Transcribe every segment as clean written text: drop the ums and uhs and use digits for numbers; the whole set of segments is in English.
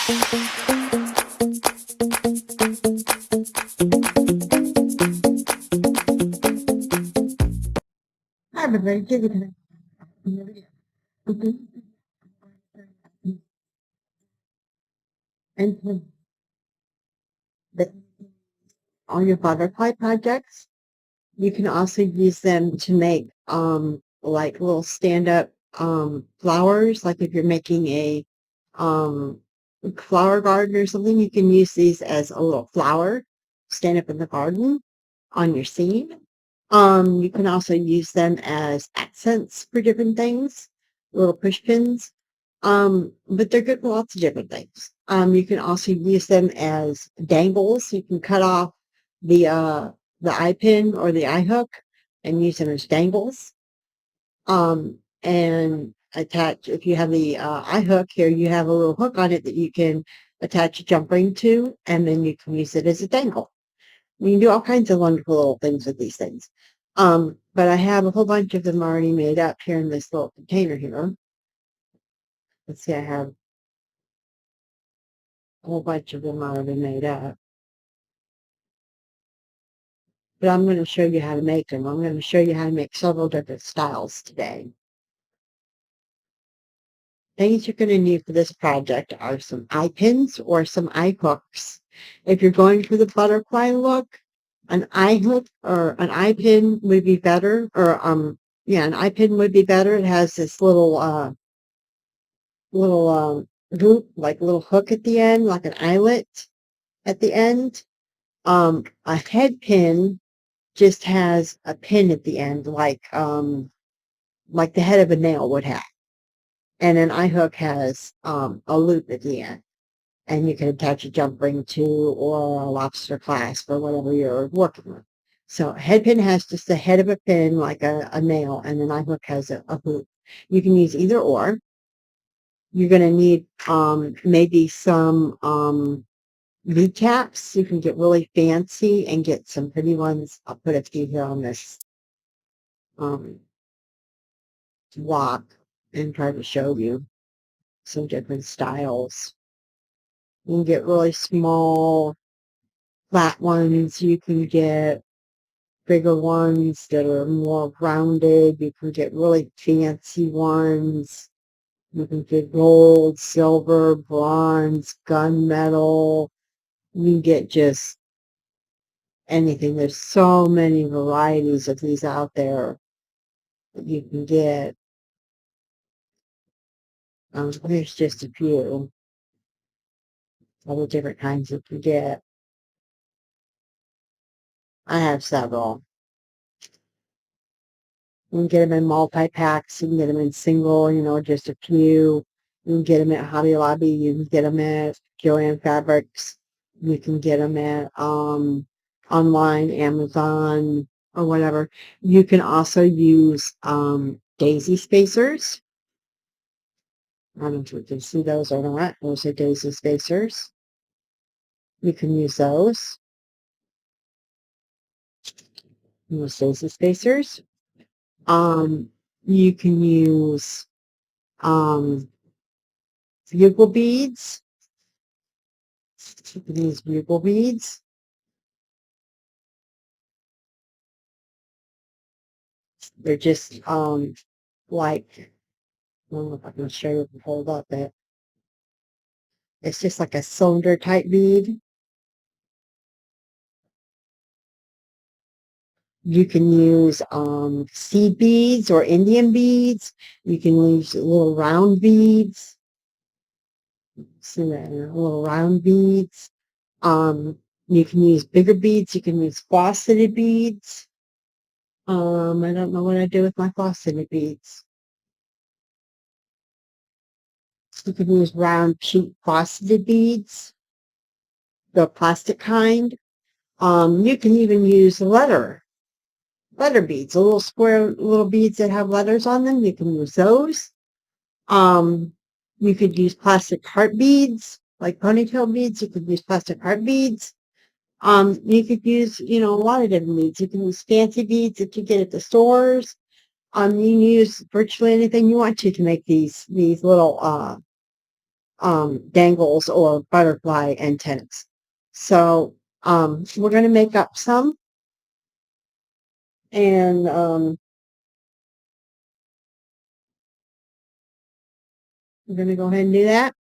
Hi, everybody. Give it and for the, all your butterfly projects, you can also use them to make like little stand-up flowers. Like if you're making a um flower garden or something, you can use these as a little flower stand up in the garden on your scene. You can also use them as accents for different things, little push pins. But they're good for lots of different things. You can also use them as dangles. You can cut off the eye pin or the eye hook and use them as dangles. And attach, if you have the eye hook here, you have a little hook on it that you can attach a jump ring to, and then you can use it as a dangle. You can do all kinds of wonderful little things with these things. But I have a whole bunch of them already made up here in this little container here. Let's see, I have a whole bunch of them already made up. But I'm going to show you how to make them. I'm going to show you how to make several different styles today. Things you're going to need for this project are some eye pins or some eye hooks. If you're going for the butterfly look, an eye hook or an eye pin would be better. Or yeah, an eye pin would be better. It has this little hoop, like a little hook at the end, like an eyelet at the end. A head pin just has a pin at the end, like the head of a nail would have. And an eye hook has a loop at the end. And you can attach a jump ring to or a lobster clasp or whatever you're working with. So a head pin has just the head of a pin, like a nail, and an eye hook has a hoop. You can use either or. You're going to need maybe some bead caps. You can get really fancy and get some pretty ones. I'll put a few here on this block and try to show you some different styles. You can get really small, flat ones. You can get bigger ones that are more rounded. You can get really fancy ones. You can get gold, silver, bronze, gunmetal. You can get just anything. There's so many varieties of these out there that you can get. Here's just a few of the different kinds you can get. I have several. You can get them in multi-packs. You can get them in single, just a few. You can get them at Hobby Lobby. You can get them at Joann Fabrics. You can get them at online, Amazon, or whatever. You can also use daisy spacers. I don't know if you can see those or not. Those are daisy spacers. You can use those. Use daisy spacers. You can use bugle beads. You can use bugle beads. They're just like, I don't know if I can show you if I hold up it. It's just like a cylinder type bead. You can use seed beads or Indian beads. You can use little round beads. See that? Little round beads. You can use bigger beads. You can use faceted beads. I don't know what I do with my faceted beads. You can use round, cheap faceted beads, the plastic kind. You can even use letter beads, little square little beads that have letters on them. You can use those. You could use plastic heart beads, like ponytail beads. You could use plastic heart beads. You could use, a lot of different beads. You can use fancy beads that you get at the stores. You can use virtually anything you want to make these little dangles or butterfly antennas. So we're going to make up some, and we're going to go ahead and do that.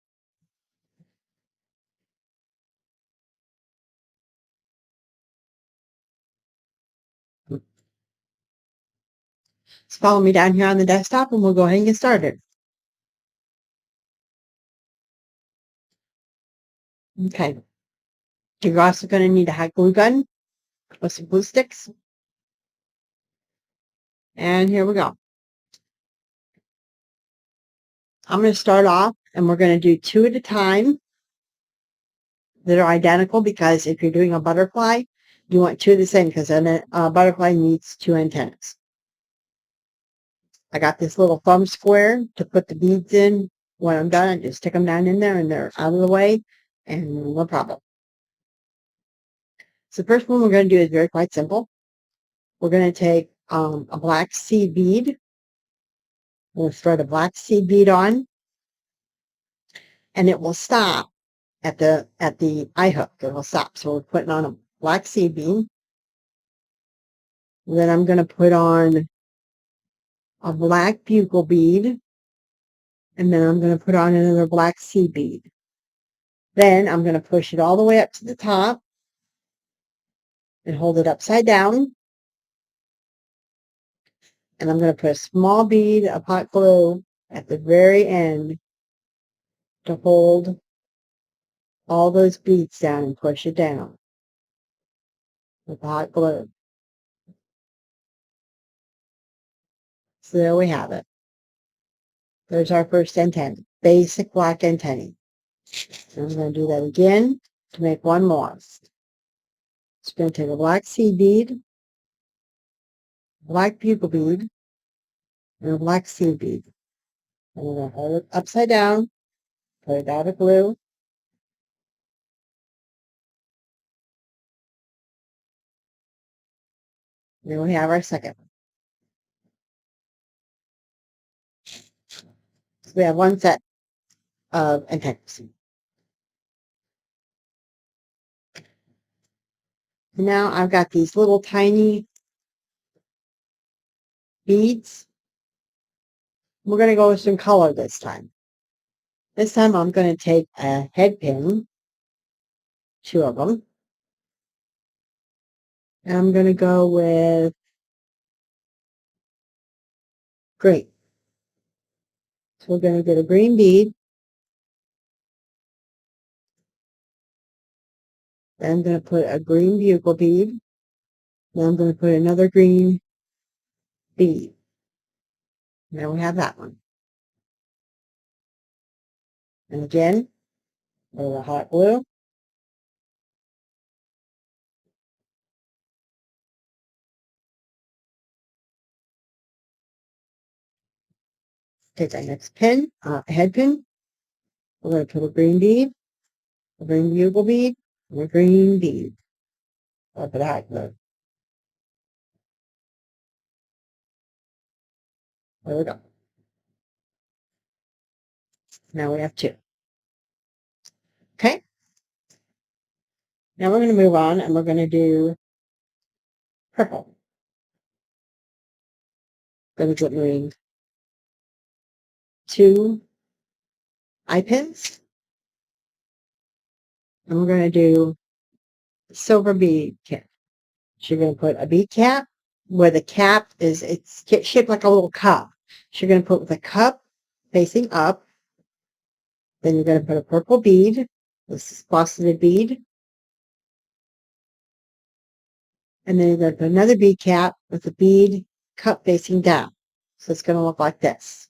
Just follow me down here on the desktop and we'll go ahead and get started. Okay. You're also going to need a hot glue gun with some glue sticks. And here we go. I'm going to start off and we're going to do 2 at a time that are identical, because if you're doing a butterfly, you want 2 of the same, because then a butterfly needs 2 antennas. I got this little thumb square to put the beads in. When I'm done, I just stick them down in there and they're out of the way and no problem. So the first one we're going to do is very quite simple. We're going to take a black seed bead. We'll thread a black seed bead on, and it will stop at the eye hook. It will stop. So we're putting on a black seed bead. Then I'm going to put on a black bugle bead, and then I'm going to put on another black seed bead. Then I'm going to push it all the way up to the top and hold it upside down. And I'm going to put a small bead of hot glue at the very end to hold all those beads down and push it down with hot glue. So there we have it. There's our first antenna, basic black antenna. And I'm going to do that again to make one more. It's going to take a black seed bead, black bugle bead, and a black seed bead. And I'm going to hold it upside down, put it out of glue. Then we have our second one. So we have one set of antennas. Now I've got these little tiny beads. We're going to go with some color this time. This time I'm going to take a head pin, 2 of them. And I'm going to go with green. So we're going to get a green bead. Then I'm going to put a green bugle bead. Then I'm going to put another green bead. Now we have that one. And again, with a hot glue. Take our next pin, head pin. We're going to put a green bead, a green bugle bead, and a green bead. I'll put a hot glue. There we go. Now we have 2. Okay. Now we're going to move on and we're going to do purple. Going to get 2 eye pins. And we're going to do silver bead cap. So you're going to put a bead cap where the cap is, it's shaped like a little cup. So you're going to put the cup facing up. Then you're going to put a purple bead, this faceted bead. And then you're going to put another bead cap with the bead cup facing down. So it's going to look like this.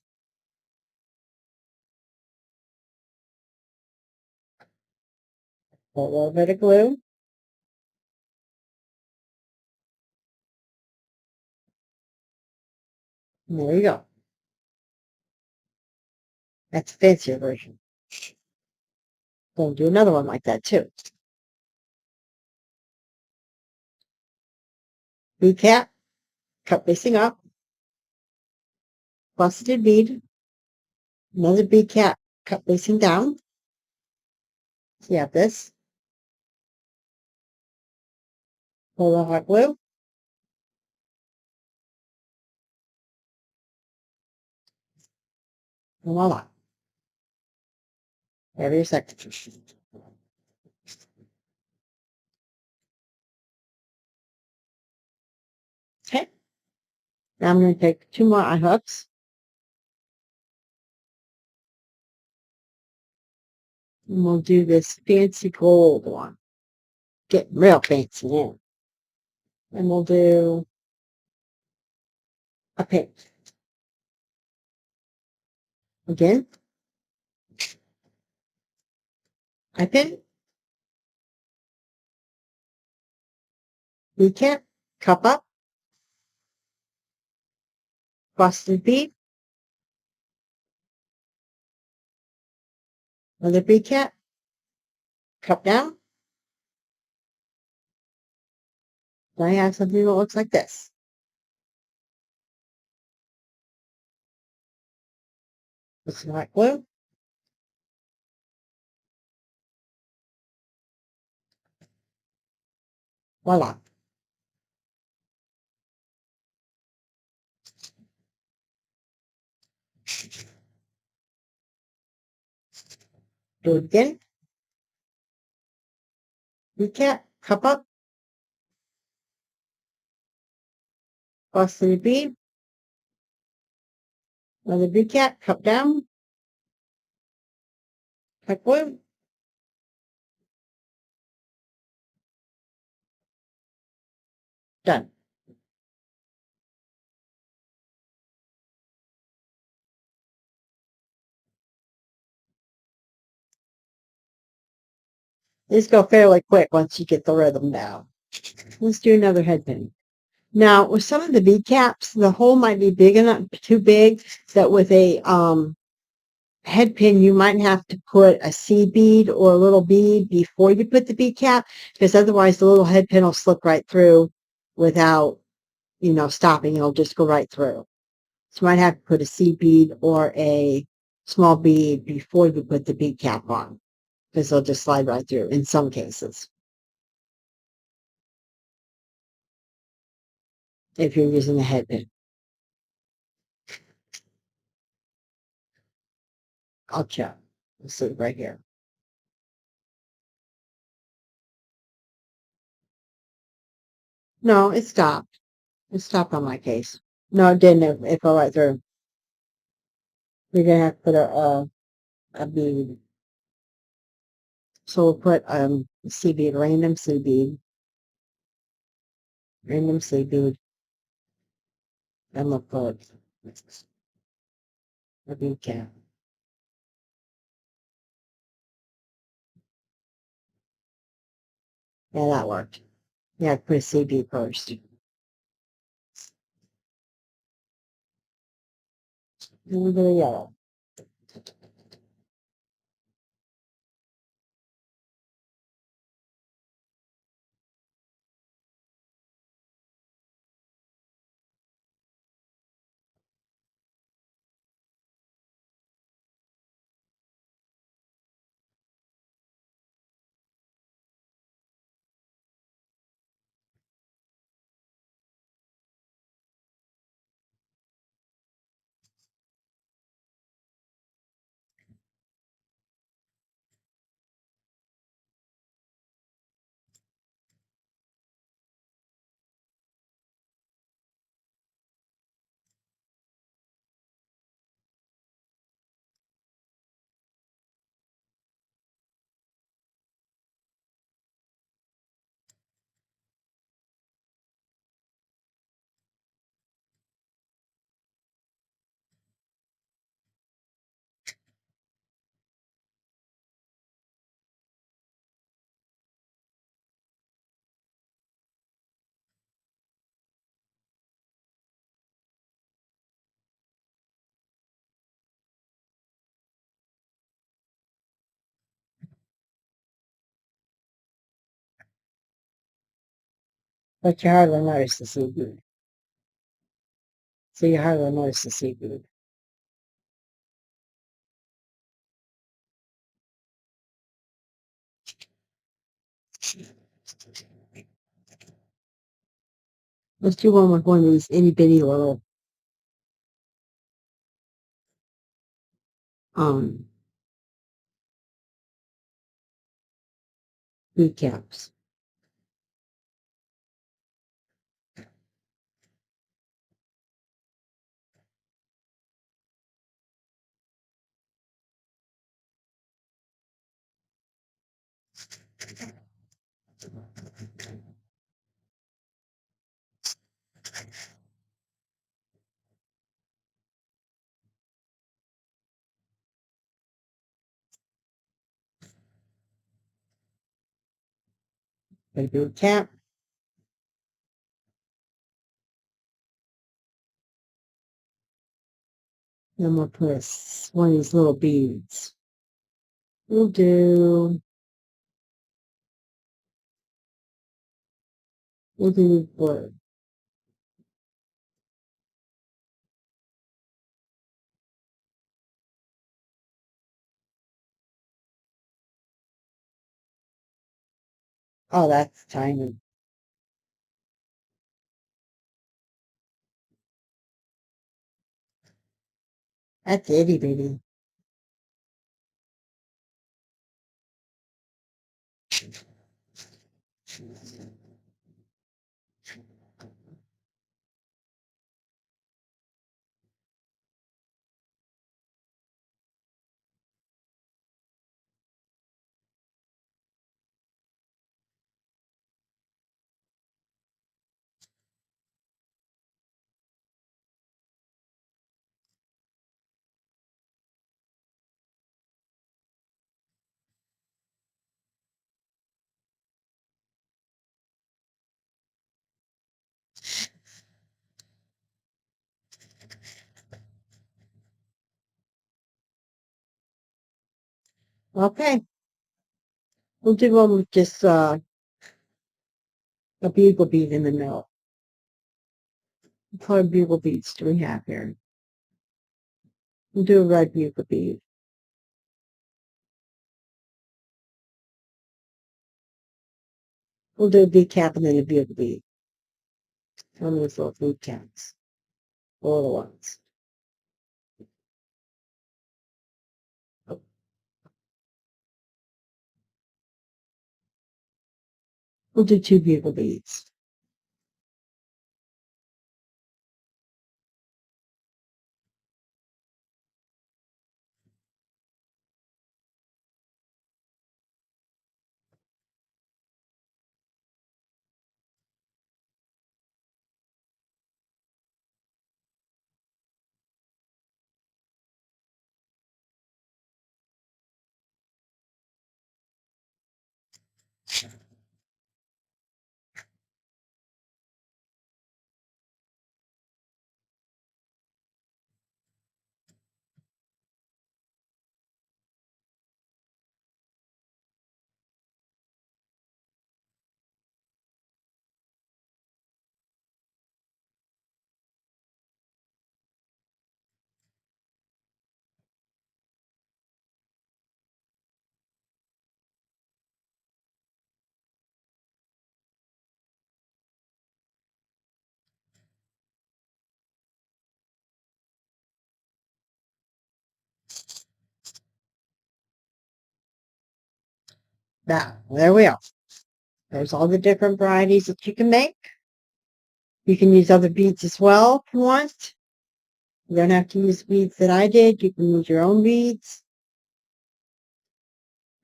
Put a little bit of glue. And there you go. That's a fancier version. Going to do another one like that too. Bead cap, cup facing up, faceted bead, another bead cap, cup facing down. You have this. Pull the hot glue. And voila. Have your second. Okay. Now I'm going to take 2 more eye hooks. And we'll do this fancy gold one. Get real fancy in. And we'll do a pink. Again. I pin. Recap. Cup up. Busted bead. Another recap. Cup down. Now I have something that looks like this. Put some hot glue. Voila. Do it again. Recap. Cup up. Busted bead. Another recap. Cup down. Hot glue. Done. These go fairly quick once you get the rhythm down. Let's do another head pin. Now, with some of the bead caps, the hole might be big enough, too big, that with a head pin, you might have to put a seed bead or a little bead before you put the bead cap, because otherwise the little head pin will slip right through without, stopping. It'll just go right through. So you might have to put a seed bead or a small bead before you put the bead cap on, because they'll just slide right through in some cases, if you're using a head pin. I'll check. Let's see right here. No, it stopped. It stopped on my case. No, it didn't. It fell right through. We're gonna have to put a bead. So we'll put C bead, random C bead, random C bead, and we'll put a bead cap. Yeah, that worked. Yeah, put a C bead first. A little bit of yellow. But you hardly notice the C bead. So you hardly notice the C bead. Let's do one with one of these itty bitty little um bead caps. A bead cap. Then we'll put one of these little beads. We'll do blue. Oh, that's tiny. That's itty bitty. Okay. We'll do one with just a bugle bead in the middle. What color bugle beads do we have here? We'll do a red bugle bead. We'll do a bead cap and then a bugle bead. One of those little bead caps. The little ones. We'll do two bugle beads. Now, there we are. There's all the different varieties that you can make. You can use other beads as well if you want. You don't have to use beads that I did. You can use your own beads.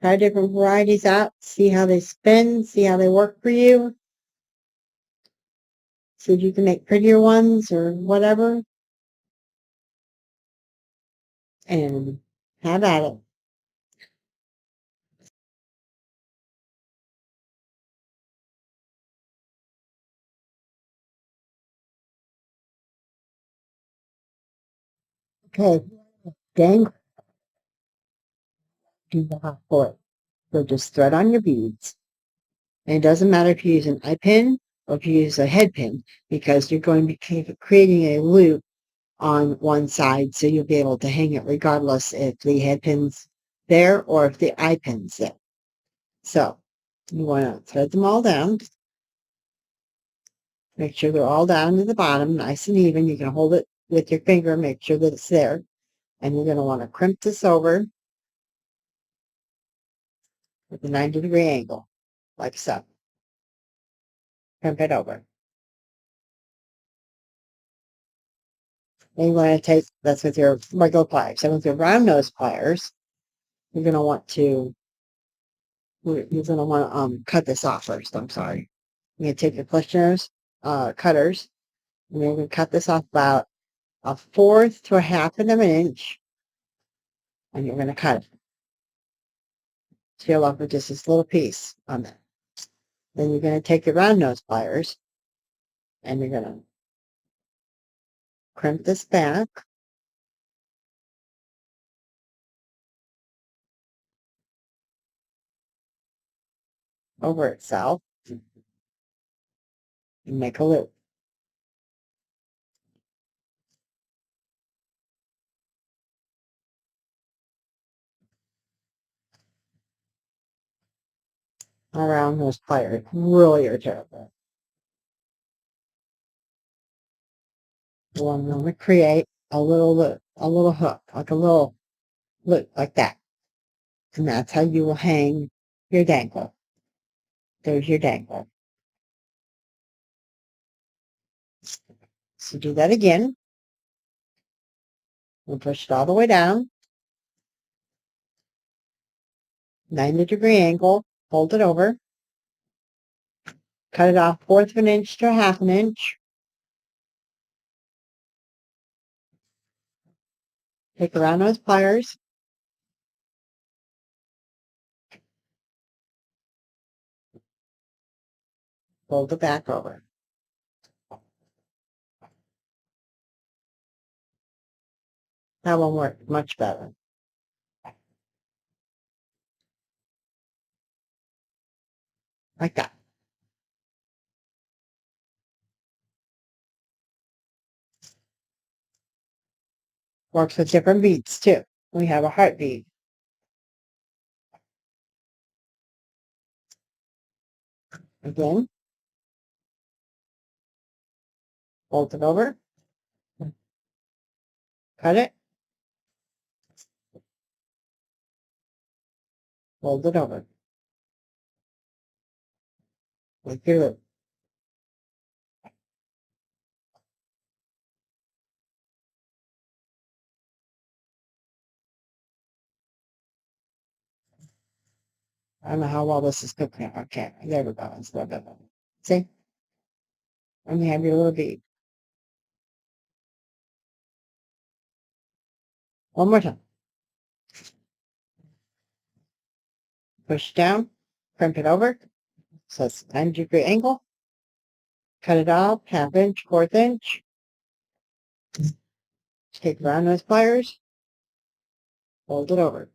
Try different varieties out. See how they spin. See how they work for you. See if you can make prettier ones or whatever. And have at it. Okay. Dangle. Do the hot for it. So just thread on your beads. And it doesn't matter if you use an eye pin or if you use a head pin because you're going to be creating a loop on one side so you'll be able to hang it regardless if the head pin's there or if the eye pin's there. So You want to thread them all down. Make sure they're all down to the bottom, nice and even. You can hold it with your finger, make sure that it's there. And you're going to want to crimp this over with a 90-degree angle, like so. Crimp it over. Then you want to take, that's with your regular pliers. And with your round nose pliers, you're going to want to cut this off first. I'm sorry. You're going to take your push nose cutters, and you're going to cut this off about 1/4 to 1/2 of an inch, and you're going to cut it. So you're left with just this little piece on there. Then you're going to take your round nose pliers, and you're going to crimp this back. Over itself and make a loop. Around those pliers. Really are terrible. Well, I'm going to create a little loop, a little hook, like a little loop like that. And that's how you will hang your dangle. There's your dangle. So do that again. We'll push it all the way down. 90-degree angle. Fold it over. Cut it off 1/4 of an inch to 1/2 an inch. Take around those pliers. Fold it back over. That one worked much better. Like that. Works with different beads too. We have a heart bead. Again. Fold it over. Cut it. Fold it over. Make your loop. I don't know how well this is cooking. Okay, there we go. It's a little bit better. See? And you have your little bead. One more time. Push down. Crimp it over. So it's 90-degree angle. Cut it off. 1/2 inch, 1/4 inch. Take around those pliers. Fold it over.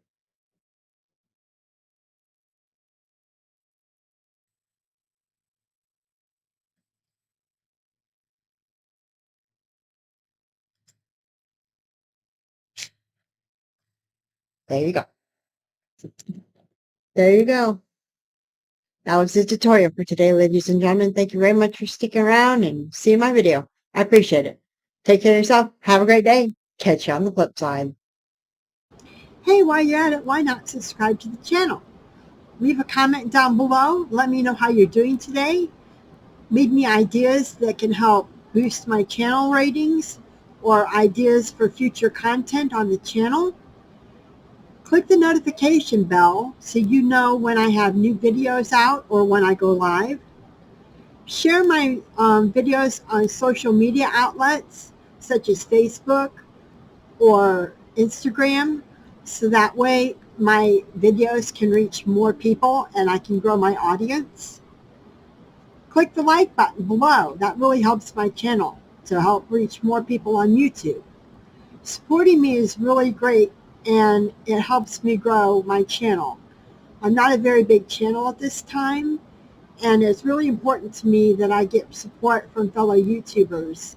There you go. There you go. That was the tutorial for today, ladies and gentlemen. Thank you very much for sticking around and seeing my video. I appreciate it. Take care of yourself. Have a great day. Catch you on the flip side. Hey, while you're at it, why not subscribe to the channel? Leave a comment down below. Let me know how you're doing today. Leave me ideas that can help boost my channel ratings or ideas for future content on the channel. Click the notification bell so you know when I have new videos out or when I go live. Share my videos on social media outlets such as Facebook or Instagram, so that way my videos can reach more people and I can grow my audience. Click the like button below. That really helps my channel to help reach more people on YouTube. Supporting me is really great and it helps me grow my channel. I'm not a very big channel at this time, and it's really important to me that I get support from fellow YouTubers.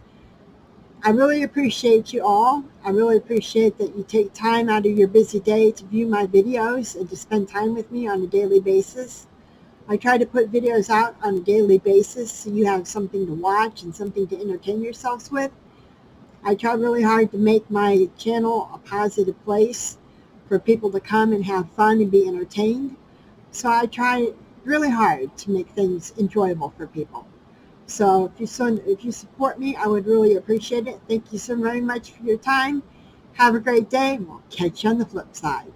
I really appreciate you all. I really appreciate that you take time out of your busy day to view my videos and to spend time with me on a daily basis. I try to put videos out on a daily basis so you have something to watch and something to entertain yourselves with. I try really hard to make my channel a positive place for people to come and have fun and be entertained. So I try really hard to make things enjoyable for people. So if you support me, I would really appreciate it. Thank you so very much for your time. Have a great day, and we'll catch you on the flip side.